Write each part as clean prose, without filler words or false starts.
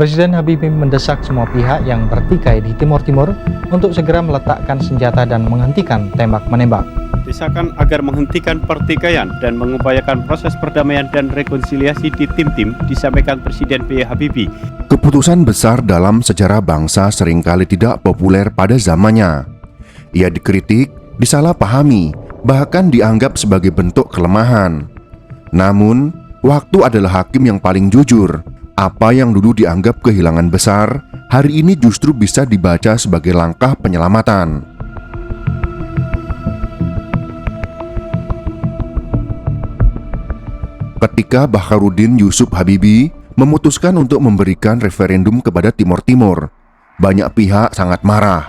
Presiden Habibie mendesak semua pihak yang bertikai di Timur Timur untuk segera meletakkan senjata dan menghentikan tembak-menembak. Desakan agar menghentikan pertikaian dan mengupayakan proses perdamaian dan rekonsiliasi di tim-tim disampaikan Presiden B. Habibie. Keputusan besar dalam sejarah bangsa seringkali tidak populer pada zamannya. Ia dikritik, disalahpahami, bahkan dianggap sebagai bentuk kelemahan. Namun, waktu adalah hakim yang paling jujur. Apa yang dulu dianggap kehilangan besar, hari ini justru bisa dibaca sebagai langkah penyelamatan. Ketika Baharudin Yusuf Habibie memutuskan untuk memberikan referendum kepada Timur Timur, banyak pihak sangat marah.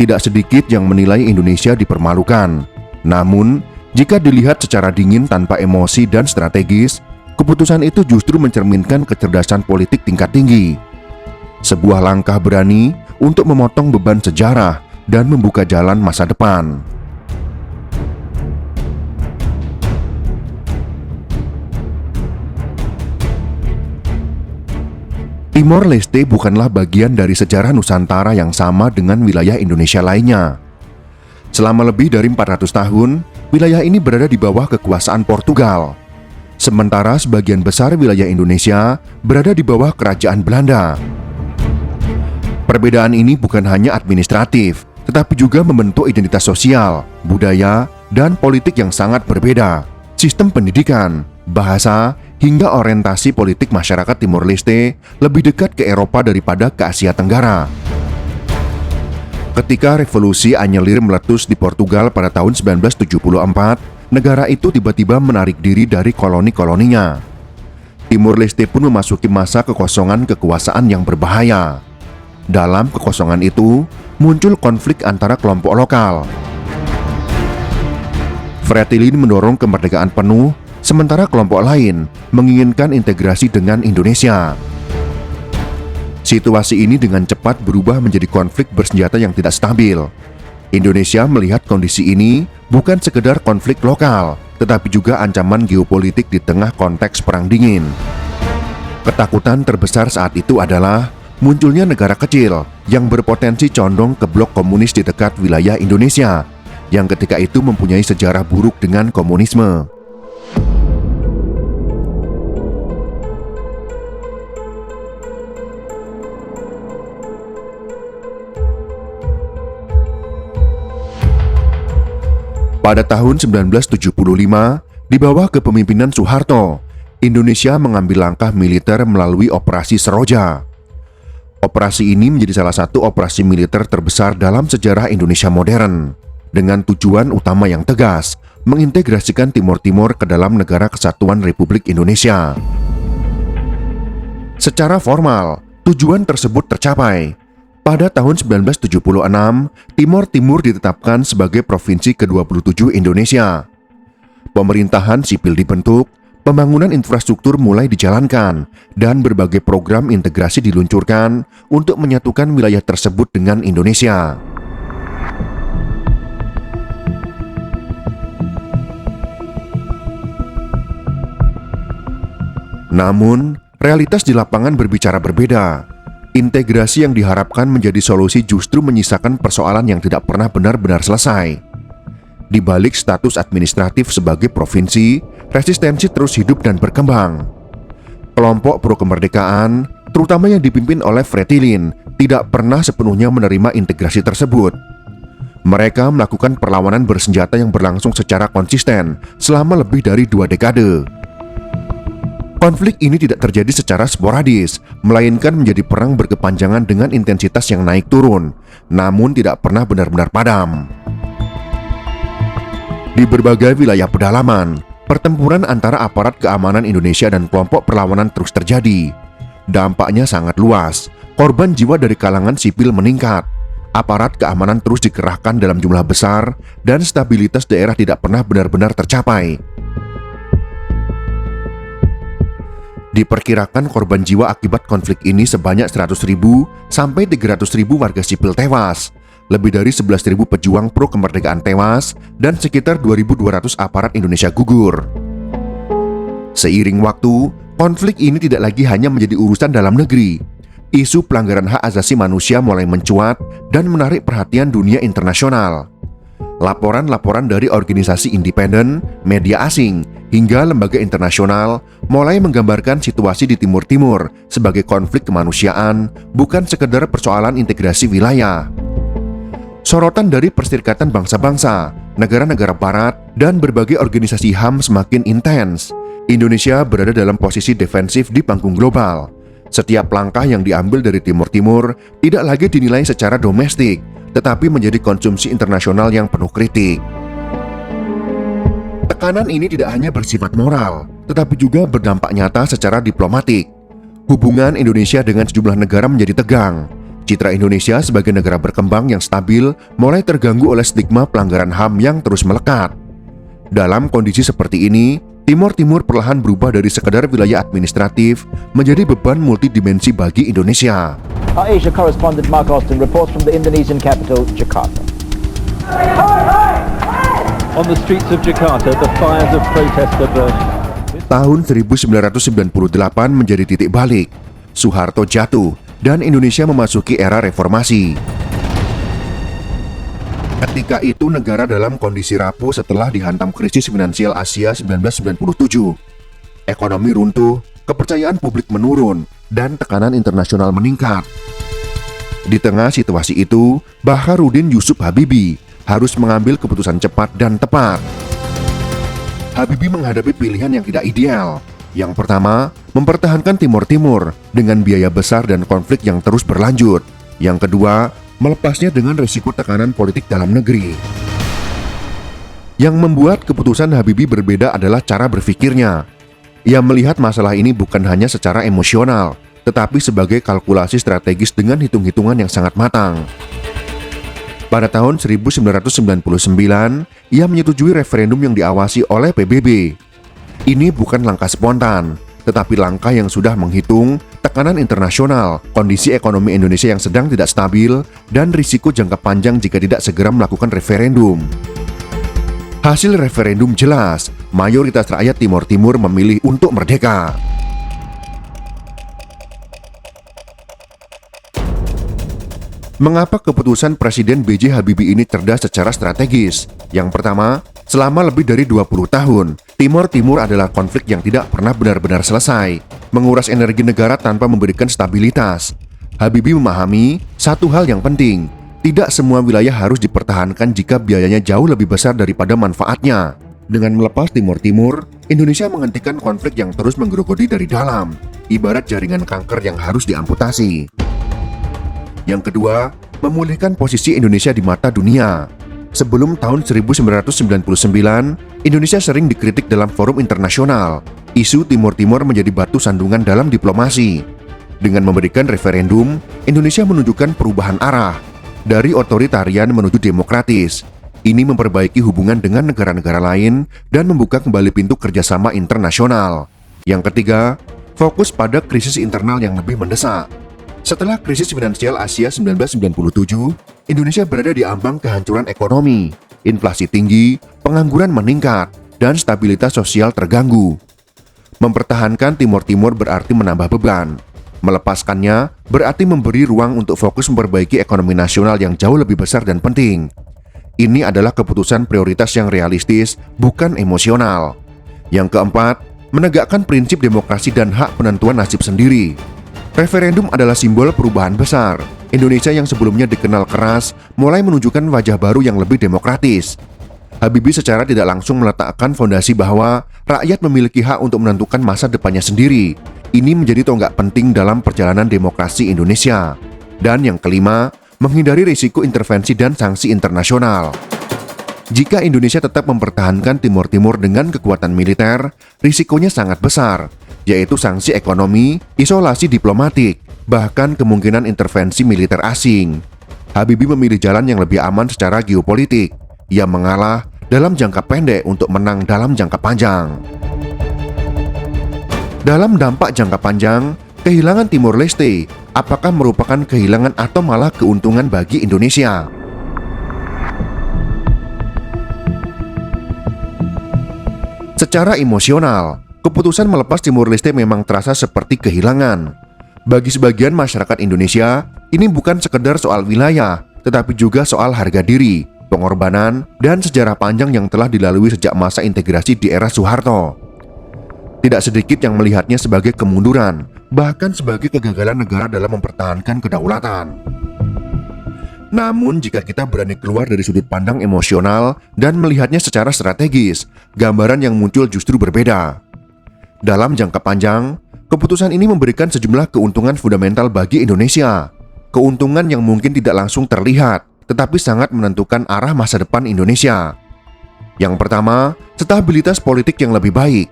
Tidak sedikit yang menilai Indonesia dipermalukan. Namun, jika dilihat secara dingin tanpa emosi dan strategis, keputusan itu justru mencerminkan kecerdasan politik tingkat tinggi. Sebuah langkah berani untuk memotong beban sejarah dan membuka jalan masa depan. Timor Leste bukanlah bagian dari sejarah Nusantara yang sama dengan wilayah Indonesia lainnya. Selama lebih dari 400 tahun, wilayah ini berada di bawah kekuasaan Portugal. Sementara sebagian besar wilayah Indonesia berada di bawah kerajaan Belanda. Perbedaan ini bukan hanya administratif, tetapi juga membentuk identitas sosial, budaya, dan politik yang sangat berbeda. Sistem pendidikan, bahasa, hingga orientasi politik masyarakat Timor Leste lebih dekat ke Eropa daripada ke Asia Tenggara. Ketika revolusi anyelir meletus di Portugal pada tahun 1974, negara itu tiba-tiba menarik diri dari koloni-koloninya. Timor Leste pun memasuki masa kekosongan kekuasaan yang berbahaya. Dalam kekosongan itu, muncul konflik antara kelompok lokal. Fretilin mendorong kemerdekaan penuh, sementara kelompok lain menginginkan integrasi dengan Indonesia. Situasi ini dengan cepat berubah menjadi konflik bersenjata yang tidak stabil. Indonesia melihat kondisi ini bukan sekedar konflik lokal, tetapi juga ancaman geopolitik di tengah konteks perang dingin. Ketakutan terbesar saat itu adalah munculnya negara kecil yang berpotensi condong ke blok komunis di dekat wilayah Indonesia, yang ketika itu mempunyai sejarah buruk dengan komunisme. Pada tahun 1975, di bawah kepemimpinan Soeharto, Indonesia mengambil langkah militer melalui Operasi Seroja. Operasi ini menjadi salah satu operasi militer terbesar dalam sejarah Indonesia modern, dengan tujuan utama yang tegas, mengintegrasikan Timor Timur ke dalam Negara Kesatuan Republik Indonesia. Secara formal, tujuan tersebut tercapai. Pada tahun 1976, Timor Timur ditetapkan sebagai provinsi ke-27 Indonesia. Pemerintahan sipil dibentuk, pembangunan infrastruktur mulai dijalankan, dan berbagai program integrasi diluncurkan untuk menyatukan wilayah tersebut dengan Indonesia. Namun, realitas di lapangan berbicara berbeda. Integrasi yang diharapkan menjadi solusi justru menyisakan persoalan yang tidak pernah benar-benar selesai. Di balik status administratif sebagai provinsi, resistensi terus hidup dan berkembang. Kelompok pro kemerdekaan, terutama yang dipimpin oleh Fretilin, tidak pernah sepenuhnya menerima integrasi tersebut. Mereka melakukan perlawanan bersenjata yang berlangsung secara konsisten selama lebih dari 2 dekade. Konflik ini tidak terjadi secara sporadis, melainkan menjadi perang berkepanjangan dengan intensitas yang naik turun, namun tidak pernah benar-benar padam. Di berbagai wilayah pedalaman, pertempuran antara aparat keamanan Indonesia dan kelompok perlawanan terus terjadi. Dampaknya sangat luas, korban jiwa dari kalangan sipil meningkat, aparat keamanan terus dikerahkan dalam jumlah besar, dan stabilitas daerah tidak pernah benar-benar tercapai. Diperkirakan korban jiwa akibat konflik ini sebanyak 100.000 sampai 300.000 warga sipil tewas, lebih dari 11.000 pejuang pro kemerdekaan tewas, dan sekitar 2.200 aparat Indonesia gugur. Seiring waktu, konflik ini tidak lagi hanya menjadi urusan dalam negeri. isu pelanggaran hak asasi manusia mulai mencuat dan menarik perhatian dunia internasional. Laporan-laporan dari organisasi independen, media asing, hingga lembaga internasional mulai menggambarkan situasi di Timur Timur sebagai konflik kemanusiaan, bukan sekedar persoalan integrasi wilayah. Sorotan dari Perserikatan Bangsa-Bangsa, negara-negara barat, dan berbagai organisasi HAM semakin intens. Indonesia berada dalam posisi defensif di panggung global. Setiap langkah yang diambil dari Timur Timur tidak lagi dinilai secara domestik, tetapi menjadi konsumsi internasional yang penuh kritik. Tekanan ini tidak hanya bersifat moral, tetapi juga berdampak nyata secara diplomatik. Hubungan Indonesia dengan sejumlah negara menjadi tegang. Citra Indonesia sebagai negara berkembang yang stabil mulai terganggu oleh stigma pelanggaran HAM yang terus melekat. Dalam kondisi seperti ini, Timur Timur perlahan berubah dari sekedar wilayah administratif menjadi beban multidimensi bagi Indonesia. Our Asia correspondent Mark Austin reports from the Indonesian capital, Jakarta. On the streets of Jakarta, the fires of protest are burning. Tahun 1998 menjadi titik balik. Soeharto jatuh dan Indonesia memasuki era reformasi. Ketika itu negara dalam kondisi rapuh setelah dihantam krisis finansial Asia 1997. Ekonomi runtuh, kepercayaan publik menurun, dan tekanan internasional meningkat. Di tengah situasi itu, Baharudin Yusuf Habibie harus mengambil keputusan cepat dan tepat. Habibie menghadapi pilihan yang tidak ideal. Yang pertama, mempertahankan Timur Timur dengan biaya besar dan konflik yang terus berlanjut. Yang kedua, melepasnya dengan risiko tekanan politik dalam negeri. Yang membuat keputusan Habibie berbeda adalah cara berpikirnya. Ia melihat masalah ini bukan hanya secara emosional, tetapi sebagai kalkulasi strategis dengan hitung-hitungan yang sangat matang. Pada tahun 1999, ia menyetujui referendum yang diawasi oleh PBB. Ini bukan langkah spontan, tetapi langkah yang sudah menghitung tekanan internasional, kondisi ekonomi Indonesia yang sedang tidak stabil, dan risiko jangka panjang jika tidak segera melakukan referendum. Hasil referendum jelas, mayoritas rakyat Timur Timur memilih untuk merdeka. Mengapa keputusan Presiden B.J. Habibie ini cerdas secara strategis? Yang pertama, selama lebih dari 20 tahun, Timur Timur adalah konflik yang tidak pernah benar-benar selesai, menguras energi negara tanpa memberikan stabilitas. Habibie memahami satu hal yang penting, tidak semua wilayah harus dipertahankan jika biayanya jauh lebih besar daripada manfaatnya. Dengan melepas Timur Timur, Indonesia menghentikan konflik yang terus menggerogoti dari dalam, ibarat jaringan kanker yang harus diamputasi. Yang kedua, memulihkan posisi Indonesia di mata dunia. Sebelum tahun 1999, Indonesia sering dikritik dalam forum internasional. Isu Timur Timur menjadi batu sandungan dalam diplomasi. Dengan memberikan referendum, Indonesia menunjukkan perubahan arah dari otoritarian menuju demokratis. Ini memperbaiki hubungan dengan negara-negara lain dan membuka kembali pintu kerjasama internasional. Yang ketiga, fokus pada krisis internal yang lebih mendesak. Setelah krisis finansial Asia 1997, Indonesia berada di ambang kehancuran ekonomi, inflasi tinggi, pengangguran meningkat, dan stabilitas sosial terganggu. Mempertahankan Timur Timur berarti menambah beban. Melepaskannya berarti memberi ruang untuk fokus memperbaiki ekonomi nasional yang jauh lebih besar dan penting. Ini adalah keputusan prioritas yang realistis, bukan emosional. Yang keempat, menegakkan prinsip demokrasi dan hak penentuan nasib sendiri. Referendum adalah simbol perubahan besar. Indonesia yang sebelumnya dikenal keras mulai menunjukkan wajah baru yang lebih demokratis. Habibie secara tidak langsung meletakkan fondasi bahwa rakyat memiliki hak untuk menentukan masa depannya sendiri. Ini menjadi tonggak penting dalam perjalanan demokrasi Indonesia. Dan yang kelima, menghindari risiko intervensi dan sanksi internasional. Jika Indonesia tetap mempertahankan Timur Timur dengan kekuatan militer, risikonya sangat besar, yaitu sanksi ekonomi, isolasi diplomatik, bahkan kemungkinan intervensi militer asing. Habibie memilih jalan yang lebih aman secara geopolitik. Ia mengalah dalam jangka pendek untuk menang dalam jangka panjang. Dalam dampak jangka panjang, kehilangan Timor Leste apakah merupakan kehilangan atau malah keuntungan bagi Indonesia? Secara emosional, keputusan melepas Timor Leste memang terasa seperti kehilangan. Bagi sebagian masyarakat Indonesia, ini bukan sekedar soal wilayah, tetapi juga soal harga diri, pengorbanan, dan sejarah panjang yang telah dilalui sejak masa integrasi di era Soeharto. Tidak sedikit yang melihatnya sebagai kemunduran, bahkan sebagai kegagalan negara dalam mempertahankan kedaulatan. Namun jika kita berani keluar dari sudut pandang emosional dan melihatnya secara strategis, gambaran yang muncul justru berbeda. Dalam jangka panjang, keputusan ini memberikan sejumlah keuntungan fundamental bagi Indonesia. Keuntungan yang mungkin tidak langsung terlihat, tetapi sangat menentukan arah masa depan Indonesia. Yang pertama, stabilitas politik yang lebih baik.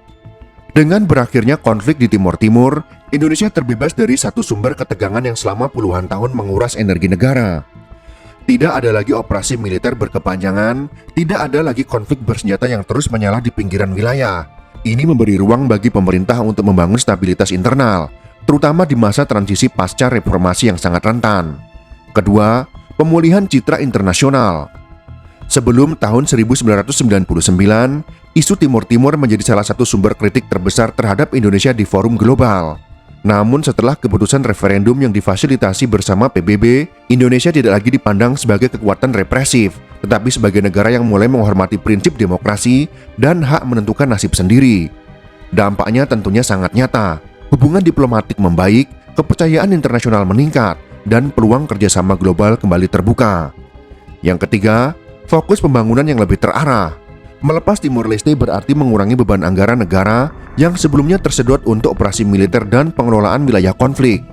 Dengan berakhirnya konflik di Timur Timur, Indonesia terbebas dari satu sumber ketegangan yang selama puluhan tahun menguras energi negara. Tidak ada lagi operasi militer berkepanjangan, tidak ada lagi konflik bersenjata yang terus menyala di pinggiran wilayah. Ini memberi ruang bagi pemerintah untuk membangun stabilitas internal, terutama di masa transisi pasca reformasi yang sangat rentan. Kedua, pemulihan citra internasional. Sebelum tahun 1999, isu Timur Timur menjadi salah satu sumber kritik terbesar terhadap Indonesia di forum global. Namun setelah keputusan referendum yang difasilitasi bersama PBB, Indonesia tidak lagi dipandang sebagai kekuatan represif, tetapi sebagai negara yang mulai menghormati prinsip demokrasi dan hak menentukan nasib sendiri. Dampaknya tentunya sangat nyata. Hubungan diplomatik membaik, kepercayaan internasional meningkat, dan peluang kerjasama global kembali terbuka. Yang ketiga, fokus pembangunan yang lebih terarah. Melepas Timor Leste berarti mengurangi beban anggaran negara yang sebelumnya tersedot untuk operasi militer dan pengelolaan wilayah konflik.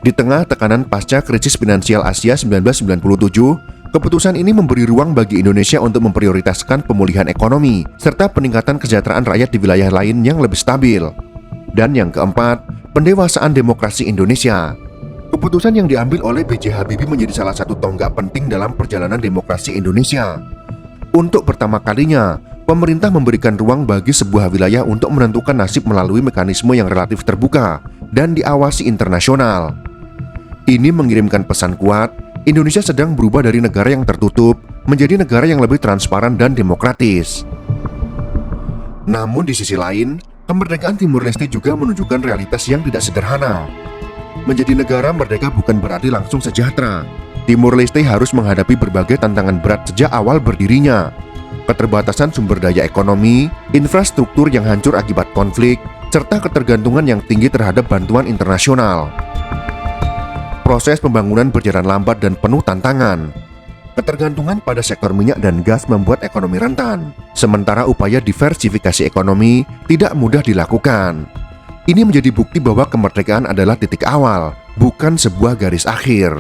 Di tengah tekanan pasca krisis finansial Asia 1997, keputusan ini memberi ruang bagi Indonesia untuk memprioritaskan pemulihan ekonomi serta peningkatan kesejahteraan rakyat di wilayah lain yang lebih stabil. Dan yang keempat, pendewasaan demokrasi Indonesia. Keputusan yang diambil oleh B.J. Habibie menjadi salah satu tonggak penting dalam perjalanan demokrasi Indonesia. Untuk pertama kalinya, pemerintah memberikan ruang bagi sebuah wilayah untuk menentukan nasib melalui mekanisme yang relatif terbuka dan diawasi internasional. Ini mengirimkan pesan kuat, Indonesia sedang berubah dari negara yang tertutup menjadi negara yang lebih transparan dan demokratis. Namun di sisi lain, kemerdekaan Timor Leste juga menunjukkan realitas yang tidak sederhana. Menjadi negara merdeka bukan berarti langsung sejahtera. Timor Leste harus menghadapi berbagai tantangan berat sejak awal berdirinya. Keterbatasan sumber daya ekonomi, infrastruktur yang hancur akibat konflik, serta ketergantungan yang tinggi terhadap bantuan internasional. Proses pembangunan berjalan lambat dan penuh tantangan. Ketergantungan pada sektor minyak dan gas membuat ekonomi rentan, sementara upaya diversifikasi ekonomi tidak mudah dilakukan. Ini menjadi bukti bahwa kemerdekaan adalah titik awal, bukan sebuah garis akhir.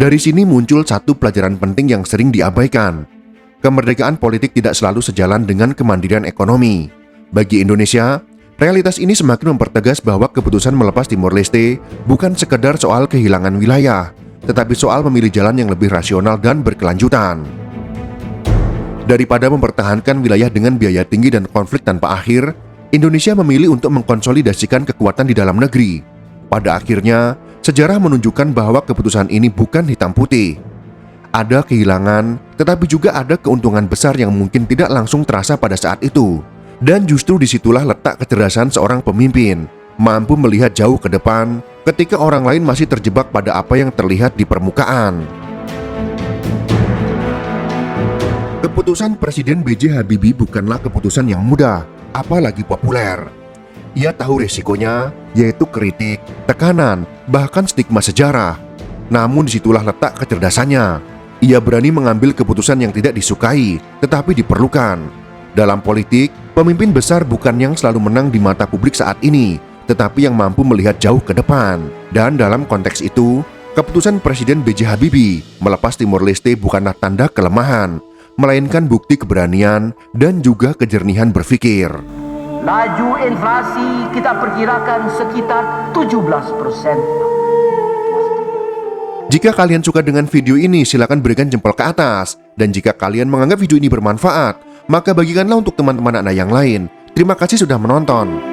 Dari sini muncul satu pelajaran penting yang sering diabaikan. Kemerdekaan politik tidak selalu sejalan dengan kemandirian ekonomi. Bagi Indonesia, realitas ini semakin mempertegas bahwa keputusan melepas Timor Leste bukan sekedar soal kehilangan wilayah, tetapi soal memilih jalan yang lebih rasional dan berkelanjutan. Daripada mempertahankan wilayah dengan biaya tinggi dan konflik tanpa akhir, Indonesia memilih untuk mengkonsolidasikan kekuatan di dalam negeri. Pada akhirnya, sejarah menunjukkan bahwa keputusan ini bukan hitam putih. Ada kehilangan, tetapi juga ada keuntungan besar yang mungkin tidak langsung terasa pada saat itu. Dan justru disitulah letak kecerdasan seorang pemimpin, mampu melihat jauh ke depan ketika orang lain masih terjebak pada apa yang terlihat di permukaan. Keputusan Presiden B.J. Habibie bukanlah keputusan yang mudah, apalagi populer. Ia tahu resikonya, yaitu kritik, tekanan, bahkan stigma sejarah. Namun disitulah letak kecerdasannya. Ia berani mengambil keputusan yang tidak disukai, tetapi diperlukan. Dalam politik, pemimpin besar bukan yang selalu menang di mata publik saat ini, tetapi yang mampu melihat jauh ke depan. Dan dalam konteks itu, keputusan Presiden B.J. Habibie melepas Timor Leste bukanlah tanda kelemahan, melainkan bukti keberanian dan juga kejernihan berpikir. Laju inflasi kita perkirakan sekitar 17%. Jika kalian suka dengan video ini, silakan berikan jempol ke atas. Dan jika kalian menganggap video ini bermanfaat, maka bagikanlah untuk teman-teman Anda yang lain. Terima kasih sudah menonton.